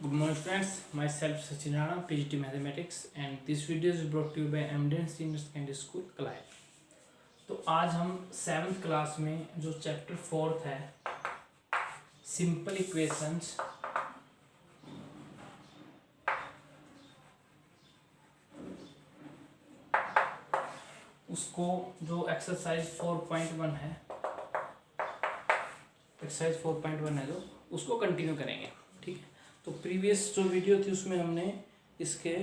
Good morning friends, myself Sachin Rana, PhD Mathematics and this video is brought to you by Amden Senior Secondary School कलाई। तो आज हम 7th class में जो chapter 4th है simple equations उसको जो एक्सरसाइज 4.1 है जो उसको कंटिन्यू करेंगे। ठीक है, तो प्रीवियस जो वीडियो थी उसमें हमने इसके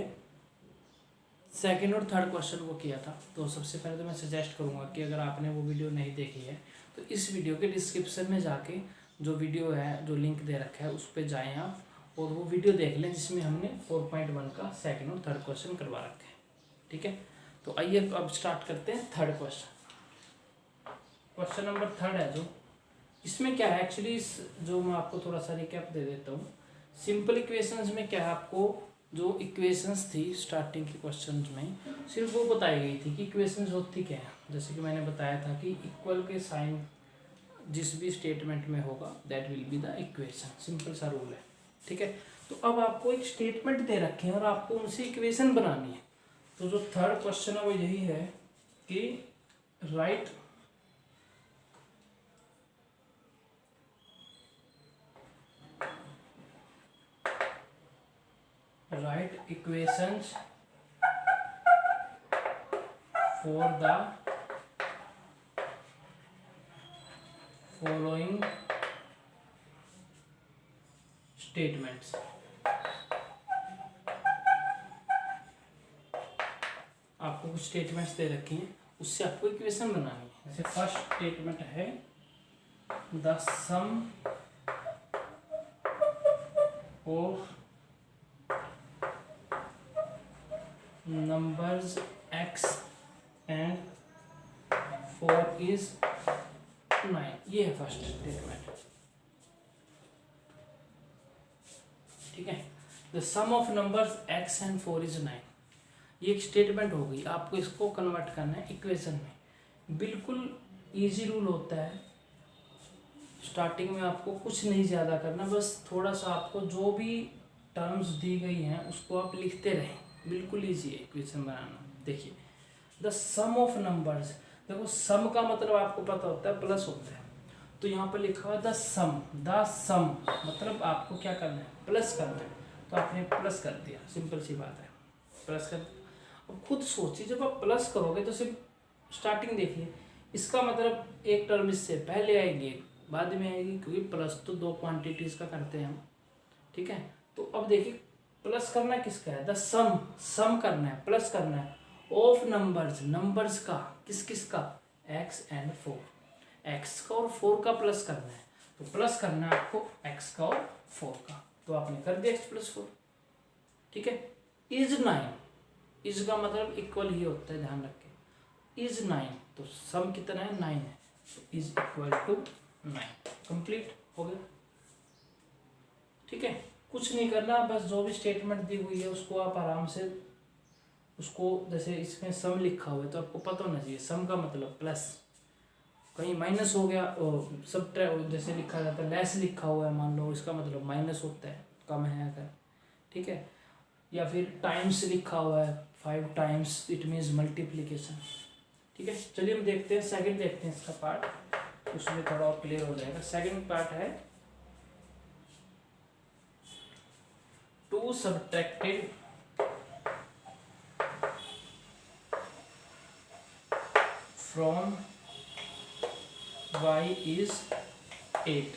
सेकंड और थर्ड क्वेश्चन को किया था। तो सबसे पहले तो मैं सजेस्ट करूंगा कि अगर आपने वो वीडियो नहीं देखी है तो इस वीडियो के डिस्क्रिप्शन में जाके जो वीडियो है, जो लिंक दे रखा है, उस पर जाएँ आप और वो वीडियो देख लें जिसमें हमने 4.1 का सेकंड और थर्ड क्वेश्चन करवा रखे हैं। ठीक है, तो आइए अब स्टार्ट करते हैं third question. Question number third है जो इसमें क्या है एक्चुअली, जो मैं आपको थोड़ा सा रिकैप दे देता हूँ। सिंपल इक्वेशंस में क्या है, आपको जो इक्वेशंस थी स्टार्टिंग के क्वेश्चंस में सिर्फ वो बताई गई थी कि इक्वेशंस होती क्या है। जैसे कि मैंने बताया था कि इक्वल के साइन जिस भी स्टेटमेंट में होगा that will be the equation, simple सा रूल है। ठीक है, तो अब आपको एक स्टेटमेंट दे रखे हैं और आपको उनसे इक्वेशन बनानी है। तो जो थर्ड क्वेश्चन है वो यही है कि right equations for the following statements। आपको कुछ स्टेटमेंट्स दे रखी हैं, उससे आपको इक्वेशन बनानी है। जैसे फर्स्ट स्टेटमेंट है the sum of numbers x and 4 is 9। ये है फर्स्ट स्टेटमेंट। ठीक है, the sum of numbers x and 4 is 9। ये एक स्टेटमेंट हो गई। आपको इसको कन्वर्ट करना है इक्वेशन में। बिल्कुल इजी रूल होता है। स्टार्टिंग में आपको कुछ नहीं ज़्यादा करना, बस थोड़ा सा आपको जो भी टर्म्स दी गई हैं उसको आप लिखते रहें। बिल्कुल ईजी है इक्वेशन बनाना। देखिए द सम ऑफ नंबर्स, देखो सम का मतलब आपको पता होता है प्लस होता है। तो यहाँ पर लिखा हुआ द सम मतलब आपको क्या करना है, प्लस करना है। तो आपने प्लस कर दिया, सिंपल सी बात है, प्लस कर दिया। अब खुद सोचिए जब आप प्लस करोगे तो सिर्फ स्टार्टिंग देखिए, इसका मतलब एक टर्म इससे पहले आएगी एक बाद में आएगी, क्योंकि प्लस तो दो क्वांटिटीज़ का करते हैं हम। ठीक है, तो अब देखिए प्लस करना किसका है, द सम करना है, प्लस करना है ऑफ नंबर्स का, किस का, x एंड 4, x का और 4 का प्लस करना है। तो प्लस करना है आपको x का और 4 का, तो आपने कर दिया x + 4। ठीक है, इज 9, इज का मतलब इक्वल ही होता है, ध्यान रखें, इज 9। तो सम कितना है, 9 है, तो इज इक्वल टू 9। कंप्लीट हो गया। ठीक है, कुछ नहीं करना, बस जो भी स्टेटमेंट दी हुई है उसको आप आराम से उसको, जैसे इसमें सम लिखा हुआ है तो आपको पता होना चाहिए सम का मतलब प्लस, कहीं माइनस हो गया और सब जैसे लिखा जाता है लेस लिखा हुआ है, मान लो इसका मतलब माइनस होता है, कम है अगर। ठीक है, या फिर टाइम्स लिखा हुआ है 5 टाइम्स, इट मीन्स मल्टीप्लीकेशन। ठीक है, चलिए हम देखते हैं सेकेंड, देखते हैं इसका पार्ट, उसमें थोड़ा और क्लियर हो जाएगा। सेकेंड पार्ट है 2 subtracted from y is 8।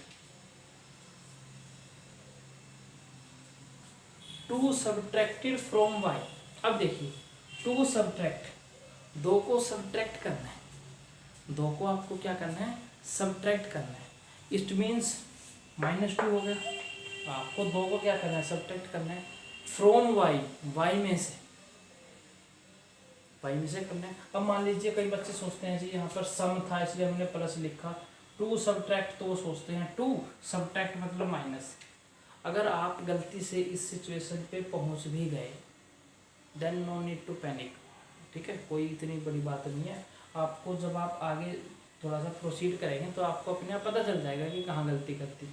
2 subtracted from y। अब देखिए 2 सब्ट्रैक्ट, 2 को सब्ट्रैक्ट करना है, 2 को आपको क्या करना है, सब्ट्रैक्ट करना है। इट मीन्स -2 हो गया। आपको 2 को क्या करना है, सब्ट्रैक्ट करना है फ्रॉम y में से, y में से करना है। अब मान लीजिए कई बच्चे सोचते हैं जी यहाँ पर सम था इसलिए हमने प्लस लिखा, 2 सब्ट्रैक्ट, तो वो सोचते हैं 2 सब्ट्रैक्ट मतलब माइनस। अगर आप गलती से इस सिचुएशन पे पहुँच भी गए then no need to panic. ठीक है, कोई इतनी बड़ी बात नहीं है। आपको जब आप आगे थोड़ा सा प्रोसीड करेंगे तो आपको अपने आप पता चल जाएगा कि कहाँ गलती करती।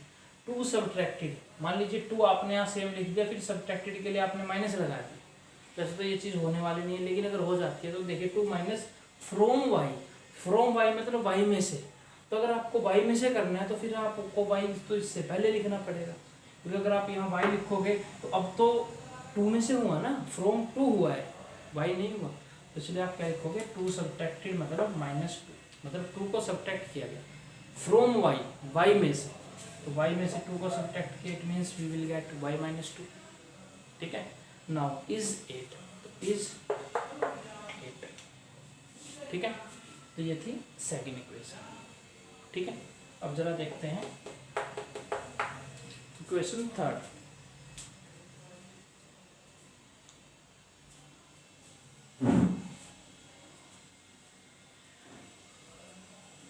टू सब्ट्रैक्टेड, मान लीजिए टू आपने यहाँ सेम लिख दिया, फिर सब्ट्रैक्टेड के लिए आपने माइनस लगा दिया, वैसे तो ये चीज़ होने वाली नहीं है, लेकिन अगर हो जाती है तो देखिए two minus from y, from y मतलब वाई में से, तो अगर आपको वाई में से करना है तो फिर आपको वाई तो इससे पहले लिखना पड़ेगा, क्योंकि अगर आप यहाँ वाई लिखोगे तो अब तो टू में से हुआ ना, फ्रॉम टू हुआ है, वाई नहीं हुआ, तो इसलिए आप क्या लिखोगे, टू सब्ट्रैक्टेड मतलब माइनस टू, मतलब टू को सब्ट्रैक्ट किया गया फ्रॉम वाई, वाई में से, तो वाई में से टू को सब्ट्रैक्ट किया, it means we will get y minus two. ठीक है, नाउ इज 8, तो इज 8। ठीक है, तो ये थी सेकंड इक्वेशन। ठीक है, अब जरा देखते हैं इक्वेशन थर्ड।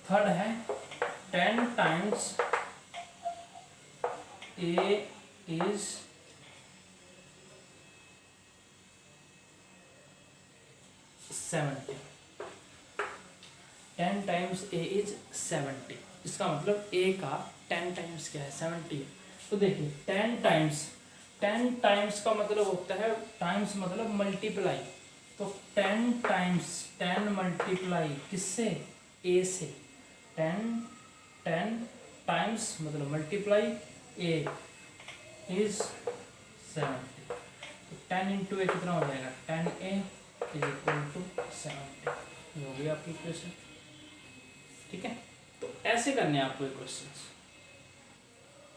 थर्ड है 10 times A is 70, 10 times A is 70, इसका मतलब ए का 10 टाइम्स क्या है, 70 है। तो देखिए 10 टाइम्स, 10 टाइम्स का मतलब होता है, टाइम्स मतलब मल्टीप्लाई, तो 10 टाइम्स 10 मल्टीप्लाई किससे, ए से, 10 टाइम्स मतलब मल्टीप्लाई ए इज 70, तो 10 इंटू ए कितना हो जाएगा, 10a इज इक्वल टू 70, ये हो गई आपकी इक्वेशन। ठीक है, तो ऐसे करने हैं आपको questions.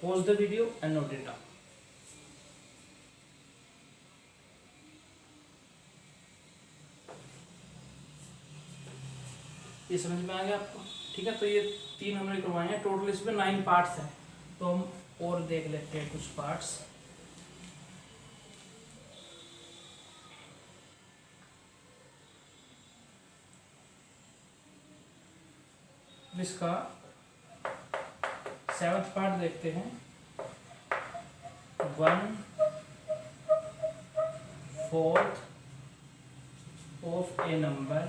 Pause the video and note it down. ये समझ में आ गया आपको? ठीक है, तो ये 3 हमने करवाए हैं, टोटल इसमें 9 पार्ट्स हैं, तो हम और देख लेते हैं कुछ पार्ट्स। इसका 7th पार्ट देखते हैं। 1/4 of a number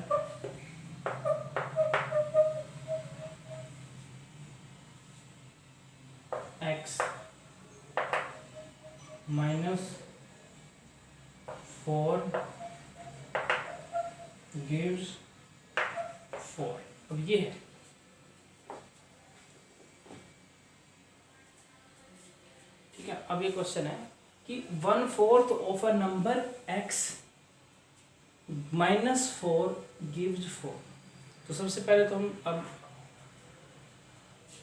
x -4 gives 4। अब ये है, ठीक है। अब ये क्वेश्चन है कि 1/4 of a number x -4 gives 4। तो सबसे पहले तो हम, अब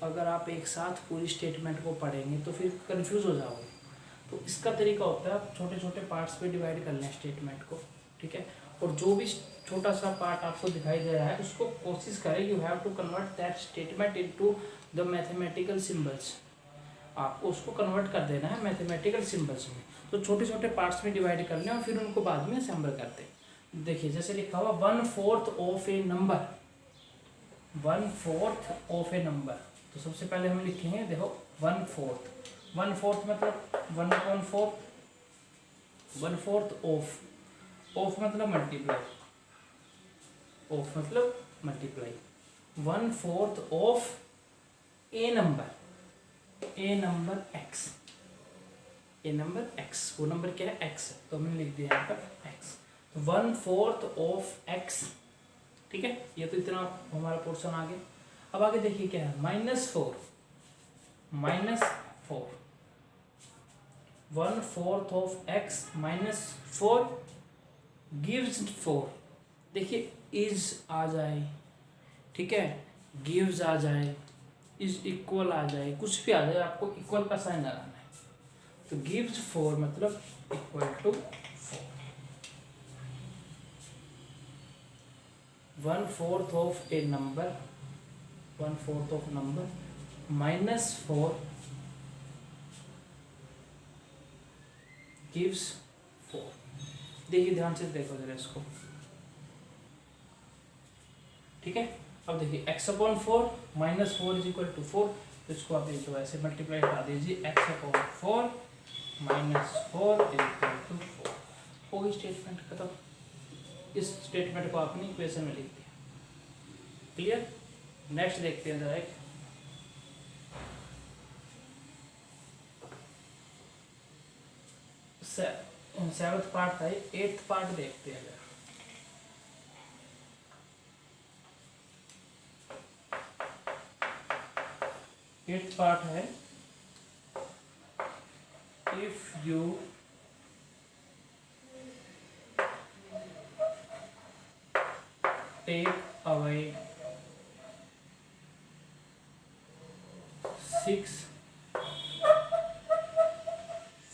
अगर आप एक साथ पूरी स्टेटमेंट को पढ़ेंगे तो फिर कंफ्यूज हो जाओगे, तो इसका तरीका होता है आप छोटे छोटे पार्ट्स पे डिवाइड कर लें स्टेटमेंट को। ठीक है, और जो भी छोटा सा पार्ट आपको दिखाई दे रहा है उसको कोशिश करें, you have to convert that statement into the mathematical symbols. आपको उसको कन्वर्ट कर देना है मैथमेटिकल सिंबल्स में, तो छोटे छोटे पार्ट्स में डिवाइड कर लें और फिर उनको बाद में असेंबल करते हैं। देखिए जैसे लिखा हुआ 1/4 of a number, 1/4 of a number, तो सबसे पहले हम लिखेंगे, देखो 1/4, 1/4 मतलब 1/4, 1/4 ऑफ मतलब मल्टीप्लाई, ऑफ मतलब multiply, 1/4 of a number, A number x, A number x, वो नंबर क्या है x, तो हमने लिख दिया यहाँ पर x, तो 1/4 ऑफ x। ठीक है, ये तो इतना हमारा पोर्शन आ गया। अब आगे देखिए क्या है, -4, 1/4 ऑफ x -4 गिव्स 4। देखिए इज आ जाए, ठीक है, गिव्स आ जाए, इज इक्वल आ जाए, कुछ भी आ जाए, आपको इक्वल का साइन लगाना है, तो गिव्स 4 मतलब equal to 4। 1/4 of a number, 1/4 of number -4 gives 4। देखिए ध्यान से देखो जरा इसको, ठीक है। अब देखिए x/4 -4 इज इक्वल टू 4, तो इसको आप तो ऐसे मल्टीप्लाई करा दीजिए, x/4 -4 इज इक्वल टू 4। होगी स्टेटमेंट खत्म। इस स्टेटमेंट को आपने इक्वेशन में लिख दिया। क्लियर? नेक्स्ट देखते हैं जरा एक सेवन्थ पार्ट था, एट्थ पार्ट देखते हैं। एट्थ पार्ट है, if you take away 6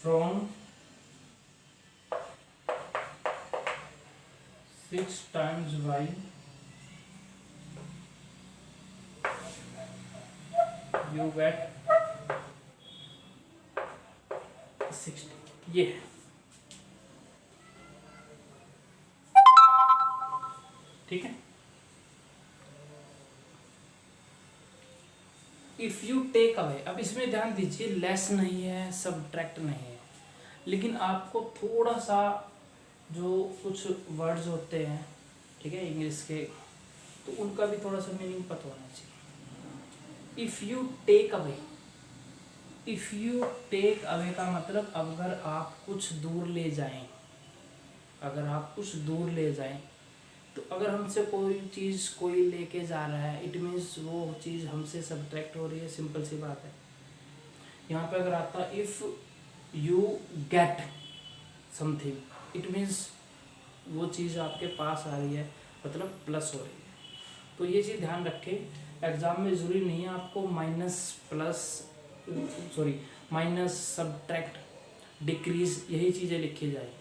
from 6 times y, you get 60। ये है, ठीक है। इफ यू टेक अवे, अब इसमें ध्यान दीजिए, लेस नहीं है, सब्ट्रैक्ट नहीं है, लेकिन आपको थोड़ा सा जो कुछ वर्ड्स होते हैं, ठीक है, इंग्लिश के, तो उनका भी थोड़ा सा मीनिंग पता होना चाहिए। If you take away, if you take away का मतलब अगर आप कुछ दूर ले जाएं, अगर आप कुछ दूर ले जाएं, तो अगर हमसे कोई चीज़ कोई लेके जा रहा है, इट मीन्स वो चीज़ हमसे सब्ट्रैक्ट हो रही है, सिंपल सी बात है। यहाँ पे अगर आता if you get something, it means वो चीज़ आपके पास आ रही है, मतलब प्लस हो रही है। तो ये चीज़ ध्यान रखें, एग्ज़ाम में ज़रूरी नहीं है आपको माइनस सब्ट्रैक्ट डिक्रीज यही चीज़ें लिखी जाए,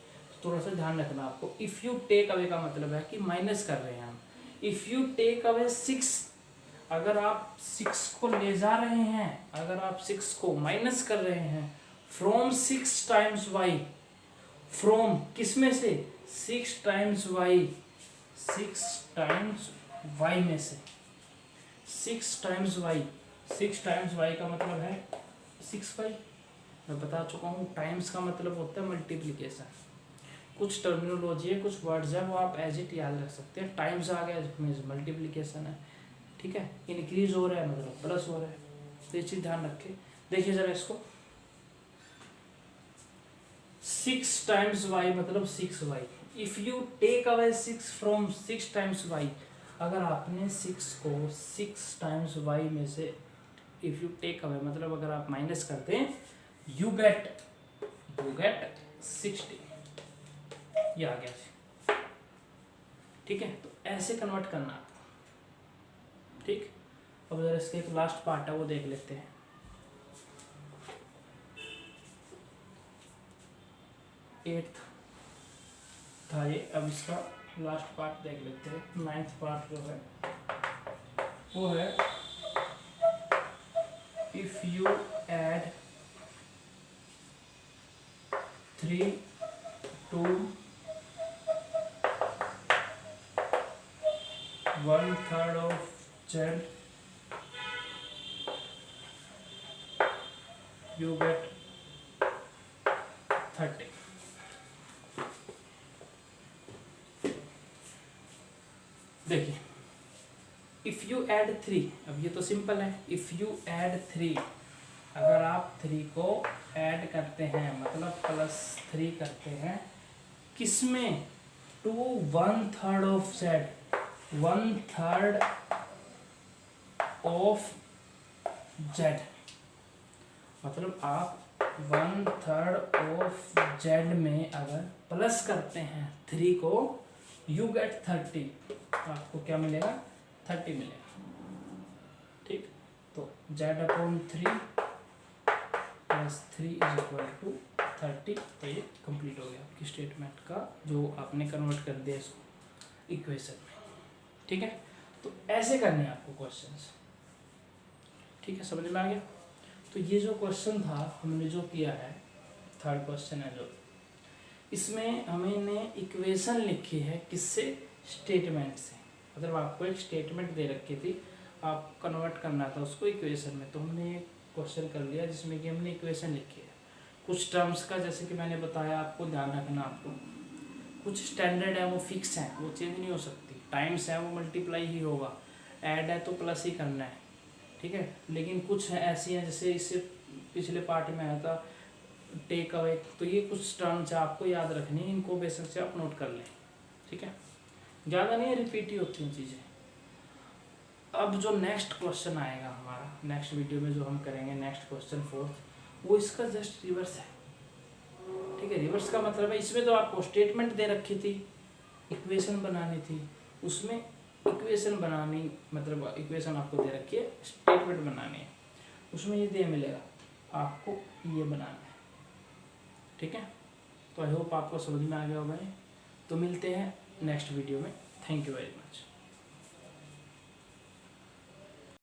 थोड़ा सा ध्यान रखना आपको। इफ़ यू टेक अवे का मतलब है कि माइनस कर रहे हैं हम। इफ़ यू टेक अवे 6, अगर आप 6 को ले जा रहे हैं, अगर आप 6 को माइनस कर रहे हैं फ्रॉम 6 टाइम्स वाई, फ्रॉम किस में से, 6 टाइम्स वाई, 6 टाइम्स वाई में से, 6 टाइम्स वाई, 6 टाइम्स वाई का मतलब है 6 वाई, मैं बता चुका हूँ। टाइम्स का मतलब होता है मल्टीप्लिकेशन। कुछ टर्मिनोलॉजी है, कुछ वर्ड्स है, वो आप एज इट याद रख सकते हैं। टाइम्स आ गया मीन्स मल्टीप्लिकेशन है, ठीक है। इंक्रीज हो रहा है मतलब प्लस हो रहा है, तो ये चीज़ ध्यान रखें। देखिए ज़रा इसको, 6 टाइम्स वाई मतलब 6 y. If you take away 6 from 6 times y, अगर आपने 6 को 6 टाइम्स वाई में से, इफ़ यू टेक अवे मतलब अगर आप माइनस करते हैं, यू गेट 60, ये आ गया, ठीक है। तो ऐसे कन्वर्ट करना आपको, ठीक। अब जरा इसका एक लास्ट पार्ट है वो देख लेते हैं। एट्थ था ये, अब इसका लास्ट पार्ट देख लेते हैं। नाइन्थ पार्ट जो है वो है if you add 3 to 1/3 of z, you get 30। देखिए, इफ़ यू ऐड 3, अब ये तो सिंपल है। इफ़ यू ऐड 3, अगर आप 3 को ऐड करते हैं मतलब +3 करते हैं, किसमें, to 1/3 of z, 1/3 of z, मतलब आप 1/3 ऑफ z में अगर प्लस करते हैं 3 को, यू गेट 30, आपको क्या मिलेगा, 30 मिलेगा, ठीक। तो z/3 + 3 = 30। तो ये कंप्लीट हो गया आपकी स्टेटमेंट का, जो आपने कन्वर्ट कर दिया इसको इक्वेशन में, ठीक है। तो ऐसे करने हैं आपको क्वेश्चंस, ठीक है, समझ में आ गया। तो ये जो क्वेश्चन था हमने जो किया है, थर्ड क्वेश्चन है जो, इसमें हमने इक्वेशन लिखी है किससे, स्टेटमेंट से। मतलब आपको एक स्टेटमेंट दे रखी थी, आप कन्वर्ट करना था उसको इक्वेशन में, तो हमने एक क्वेश्चन कर लिया जिसमें कि हमने इक्वेशन लिखी है। कुछ टर्म्स का जैसे कि मैंने बताया आपको ध्यान रखना, आपको कुछ स्टैंडर्ड है वो फिक्स है, वो चेंज नहीं हो सकती। टाइम्स है वो मल्टीप्लाई ही होगा, ऐड है तो प्लस ही करना है, ठीक है। लेकिन कुछ है ऐसी हैं, जैसे इससे पिछले पार्ट में आया था टेक अवे, तो ये कुछ टर्म्स है आपको याद रखनी है, इनको बेशक से आप नोट कर लें, ठीक है। ज़्यादा नहीं रिपीट ही होती हैं चीज़ें। अब जो नेक्स्ट क्वेश्चन आएगा हमारा नेक्स्ट वीडियो में, जो हम करेंगे नेक्स्ट क्वेश्चन 4th, वो इसका जस्ट रिवर्स है, ठीक है। रिवर्स का मतलब है इसमें तो आपको स्टेटमेंट दे रखी थी, इक्वेशन बनानी थी, उसमें इक्वेशन बनानी मतलब इक्वेशन आपको दे रखी है, स्टेटमेंट बनानी है, उसमें ये दे मिलेगा आपको, ये बनाना है, ठीक है। तो आई होप आपको समझ में आ गया होगा। तो मिलते हैं नेक्स्ट वीडियो में। Thank you very much.